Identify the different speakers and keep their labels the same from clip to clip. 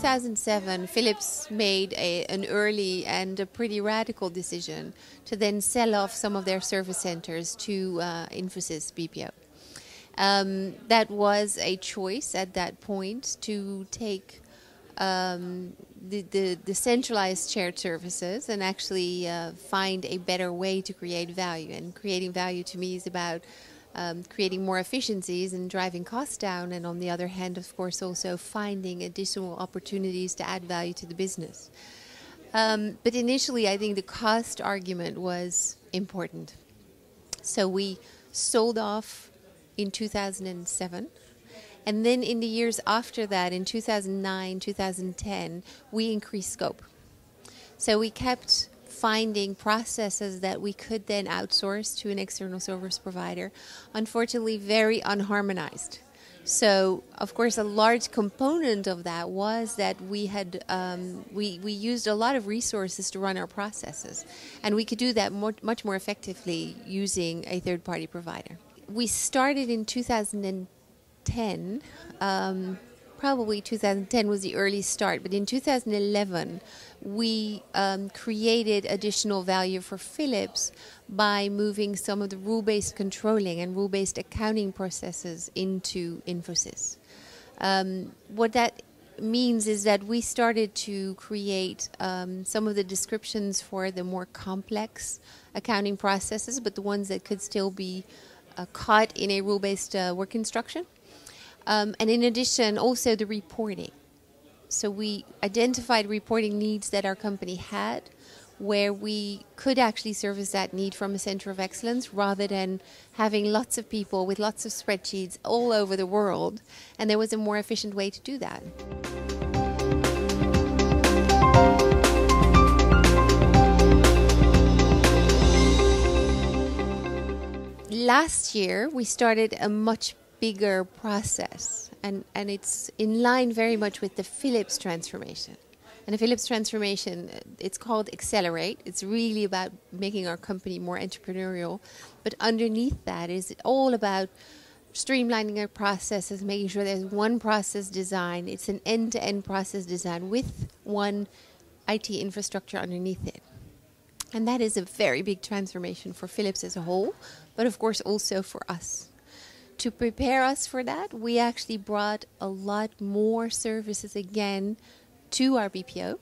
Speaker 1: 2007, Philips made an early and a pretty radical decision to then sell off some of their service centers to Infosys BPO. That was a choice at that point to take the centralized shared services and actually find a better way to create value. And creating value to me is about creating more efficiencies and driving costs down, and on the other hand, of course, also finding additional opportunities to add value to the business. But initially, I think the cost argument was important. So we sold off in 2007. And then in the years after that, in 2009, 2010, we increased scope. So we kept finding processes that we could then outsource to an external service provider, unfortunately very unharmonized. So, of course, a large component of that was that we had we used a lot of resources to run our processes, and we could do that much more effectively using a third-party provider. We started in 2010. Probably 2010 was the early start, but in 2011 we created additional value for Philips by moving some of the rule-based controlling and rule-based accounting processes into Infosys. What that means is that we started to create some of the descriptions for the more complex accounting processes, but the ones that could still be caught in a rule-based work instruction. And in addition, also the reporting. So we identified reporting needs that our company had, where we could actually service that need from a center of excellence rather than having lots of people with lots of spreadsheets all over the world. And there was a more efficient way to do that. Last year, we started a much bigger process, and it's in line very much with the Philips transformation. And the Philips transformation, it's called Accelerate. It's really about making our company more entrepreneurial. But underneath that is all about streamlining our processes, making sure there's one process design. It's an end-to-end process design with one IT infrastructure underneath it. And that is a very big transformation for Philips as a whole, but of course also for us. To prepare us for that, we actually brought a lot more services again to our BPO,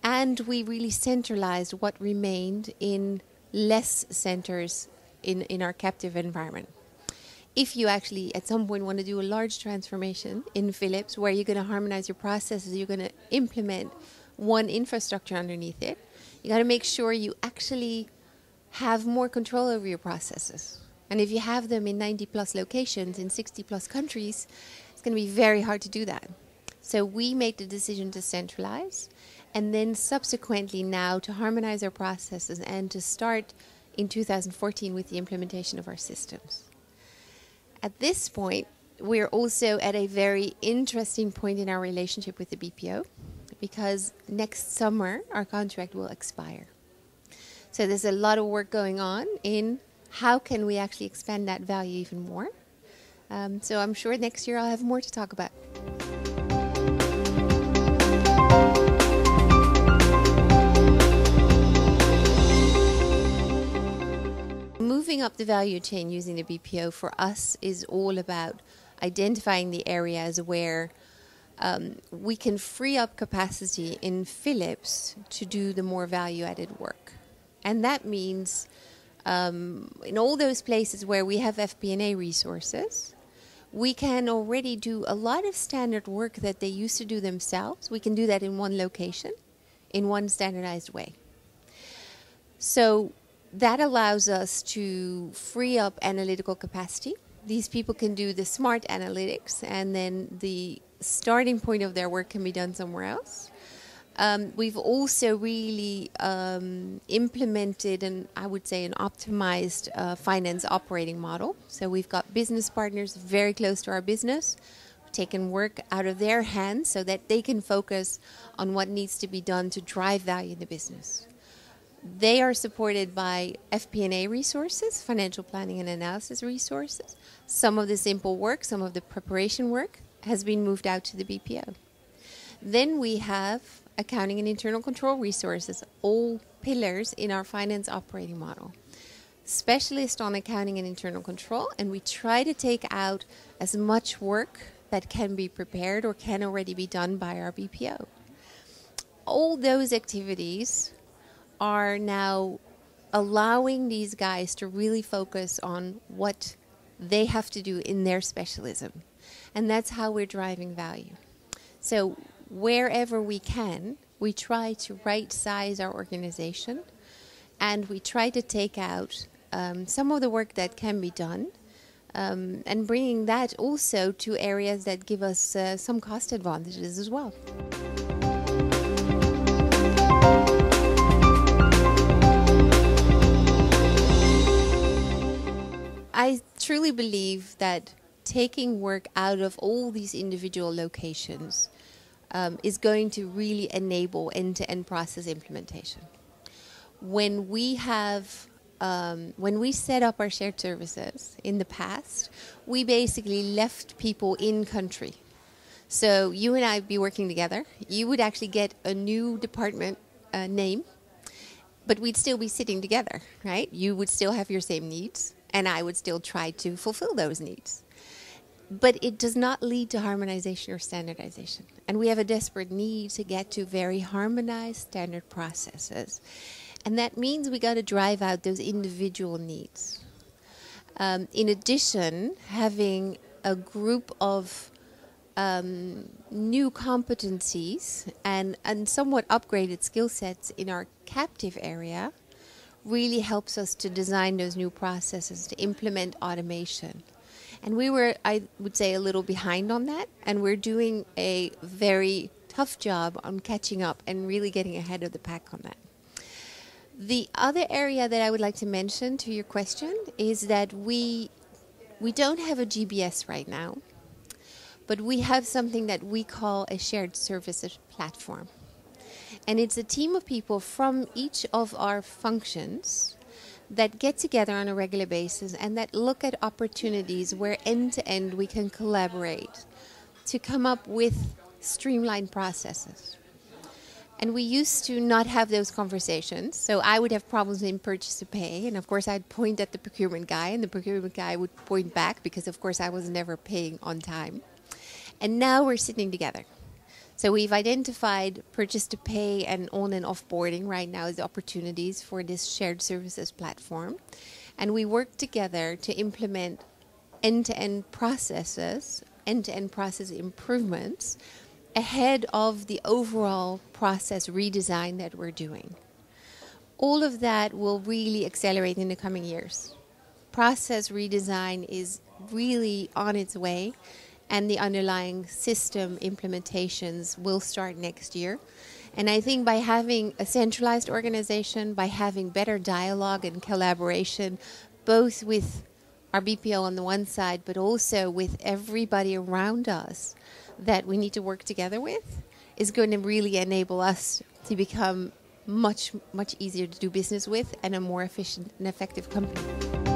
Speaker 1: and we really centralized what remained in less centers in our captive environment. If you actually at some point want to do a large transformation in Philips where you're going to harmonize your processes, you're going to implement one infrastructure underneath it, you got to make sure you actually have more control over your processes. And if you have them in 90 plus locations in 60 plus countries, it's going to be very hard to do that. So we made the decision to centralize, and then subsequently now to harmonize our processes and to start in 2014 with the implementation of our systems. At this point, we're also at a very interesting point in our relationship with the BPO, because next summer our contract will expire. So there's a lot of work going on in how can we actually expand that value even more. So I'm sure next year I'll have more to talk about. Moving up the value chain using the BPO for us is all about identifying the areas where we can free up capacity in Philips to do the more value-added work. And that means in all those places where we have FP&A resources, we can already do a lot of standard work that they used to do themselves. We can do that in one location, in one standardized way. So that allows us to free up analytical capacity. These people can do the smart analytics, and then the starting point of their work can be done somewhere else. We've also really implemented, I would say, an optimized finance operating model. So we've got business partners very close to our business, taken work out of their hands so that they can focus on what needs to be done to drive value in the business. They are supported by FP&A resources, financial planning and analysis resources. Some of the simple work, some of the preparation work has been moved out to the BPO. Then we have accounting and internal control resources, all pillars in our finance operating model. Specialist on accounting and internal control, and we try to take out as much work that can be prepared or can already be done by our BPO. All those activities are now allowing these guys to really focus on what they have to do in their specialism. And that's how we're driving value. So wherever we can, we try to right size our organization, and we try to take out some of the work that can be done, and bringing that also to areas that give us some cost advantages as well. I truly believe that taking work out of all these individual locations is going to really enable end-to-end process implementation. When we set up our shared services in the past, we basically left people in country. So you and I would be working together. You would actually get a new department name, but we'd still be sitting together, right? You would still have your same needs, and I would still try to fulfill those needs. But it does not lead to harmonization or standardization. And we have a desperate need to get to very harmonized standard processes. And that means we got to drive out those individual needs. In addition, having a group of new competencies and somewhat upgraded skill sets in our captive area really helps us to design those new processes, to implement automation. And we were, I would say, a little behind on that, and we're doing a very tough job on catching up and really getting ahead of the pack on that. The other area that I would like to mention to your question is that we don't have a GBS right now, but we have something that we call a shared services platform. And it's a team of people from each of our functions that get together on a regular basis and that look at opportunities where end-to-end we can collaborate to come up with streamlined processes. And we used to not have those conversations. So I would have problems in purchase to pay. And of course, I'd point at the procurement guy, and the procurement guy would point back because, of course, I was never paying on time. And now we're sitting together. So we've identified purchase to pay and on and offboarding right now as opportunities for this shared services platform. And we work together to implement end-to-end processes, end-to-end process improvements ahead of the overall process redesign that we're doing. All of that will really accelerate in the coming years. Process redesign is really on its way, and the underlying system implementations will start next year. And I think by having a centralized organization, by having better dialogue and collaboration, both with our BPO on the one side, but also with everybody around us that we need to work together with, is going to really enable us to become much, much easier to do business with and a more efficient and effective company.